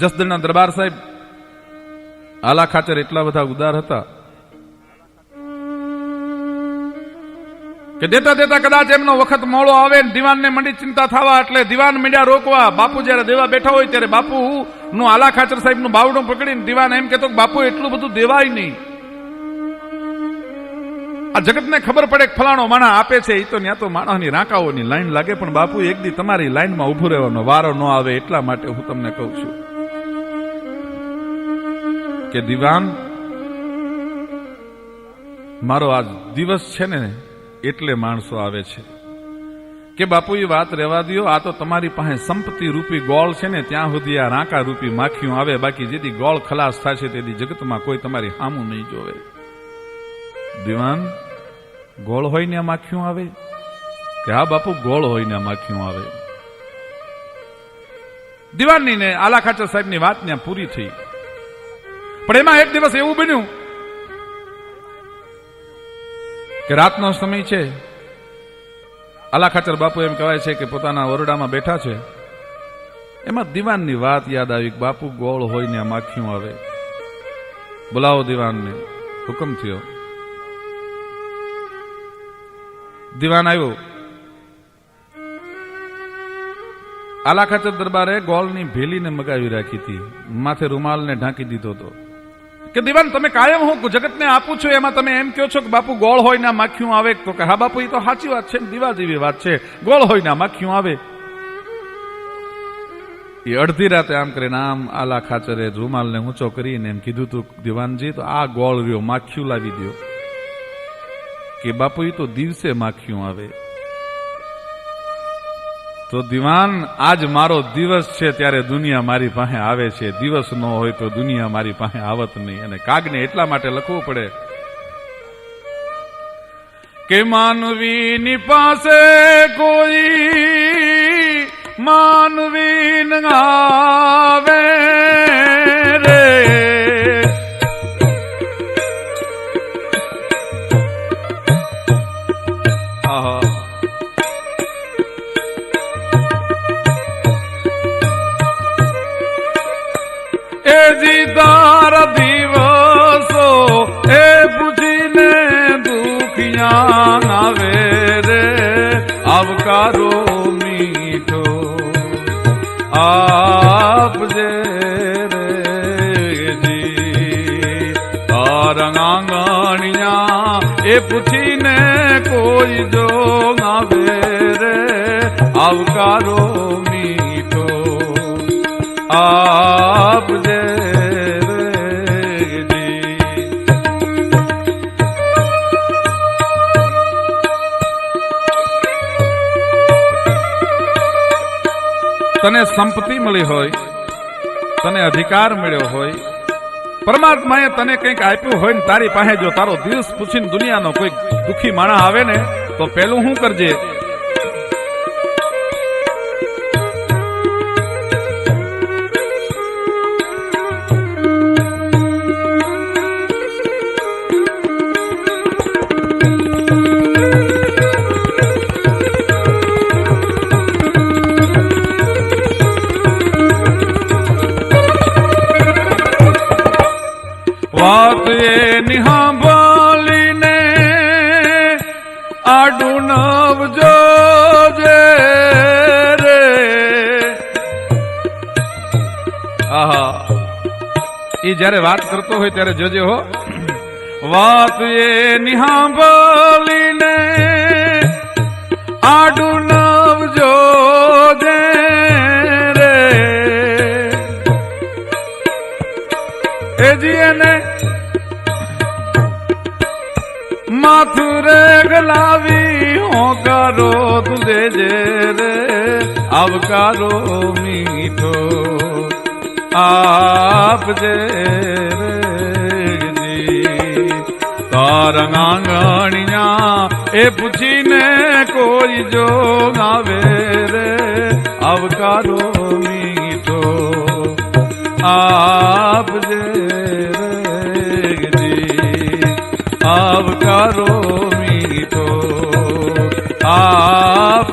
જસદણના દરબાર સાહેબ આલા ખાચર એટલા બધા ઉદાર હતા કે દેતા દેતા કદાચ એમનો વખત મોડો આવે દિવાનને મંડી ચિંતા થવા એટલે દિવાન મીડિયા રોકવા. બાપુ જયારે દેવા બેઠા હોય ત્યારે બાપુ નું આલા ખાચર સાહેબ નું બાવડું પકડીને દિવાન એમ કેતો બાપુ એટલું બધું દેવાય નહીં. આ જગતને ખબર પડે કે ફલાણો માણા આપે છે એ તો ત્યાં તો માણસની રાંકાઓની લાઈન લાગે, પણ બાપુ એક દી તમારી લાઈનમાં ઉભું રહેવાનો વારો ન આવે એટલા માટે હું તમને કહું છું કે દિવાન મારો આ દિવસ છે ને એટલે માણસો આવે છે કે બાપુ એ વાત રહેવા દો, આ તો તમારી પાસે સંપત્તિ રૂપી ગોળ છે ને ત્યાં સુધી આ રાંકા રૂપી માખીઓ આવે, બાકી જેથી ગોળ ખલાસ થશે તેથી જગતમાં કોઈ તમારી હામું નહીં જોવે. દિવાન ગોળ હોય ને માખીઓ આવે કે હા બાપુ ગોળ હોય ને માખીઓ આવે. દિવાનની ને આલા ખાચર સાહેબની વાત ત્યાં પૂરી થઈ, પણ એમાં એક દિવસ એવું બન્યું કે રાતનો સમય છે. આલા ખાચર બાપુ એમ કહેવાય છે કે પોતાના ઓરડામાં બેઠા છે, એમાં દિવાનની વાત યાદ આવી, બાપુ ગોળ હોય ને માખીઓ આવે. બોલાવો દિવાનને. હુકમ થયો. દિવાન આવ્યો. આલા ખાચર દરબારે ગોળની ભેલીને મગાવી રાખી હતી, માથે રૂમાલને ઢાંકી દીધો હતો કે દિવાન તમે કાયમ હું જગતને આપું છું એમાં તમે એમ કહો છો કે બાપુ ગોળ હોય ને માખીઓ આવે, તો કે હા બાપુ એ તો સાચી વાત છે, દીવા જેવી વાત છે, ગોળ હોય ને માખીઓ આવે. એ અડધી રાતે આમ કરીને આમ આલા ખાચરે રૂમાલને ઊંચો કરીને એમ કીધું તું દિવાનજી તો આ ગોળ રહ્યો માખીઓ લાવી દો. કે બાપુ એ તો દિવસે માખીઓ આવે. તો દિવાન આજ મારો દિવસ છે ત્યારે દુનિયા મારી પાસે આવે છે, દિવસ ન હોય તો દુનિયા મારી પાસે આવત નહીં. અને કાગને એટલા માટે લખવું પડે કે માનવીની પાસે કોઈ માનવી ન આવે રે. તારા દિવસો એ પૂછીને દુખિયા આવે રે. આવકારો મીઠો આપજે રે જી. તારા આંગણિયા એ પૂછીને કોઈ જો આવે રે. આવકારો મીઠો આપજે. તને સંપત્તિ મળી હોય, તને અધિકાર મળ્યો હોય, પરમાત્માએ તને કંઈક આપ્યું હોય ને તારી પાસે જો તારો દિવસ પૂછીને દુનિયાનો કોઈ દુખી માણસ આવે ને તો પેલું શું કરજે વાત એ નિહાંભળીને આડું નવજો રે. આહા એ જયારે વાત કરતો હોય ત્યારે જોજે હો. વાત એ નિહાંભળીને આડું નવજો રે. એજી એને માથું રે ગલાવી હોકારો તુજે જે રે. આવકારો મીઠો આપજે રે જી. તારા આંગણિયા એ પૂછીને કોઈ જો આવે રે. આવકારો મીઠો આપજે રે જી. આવકારો મીઠો આપ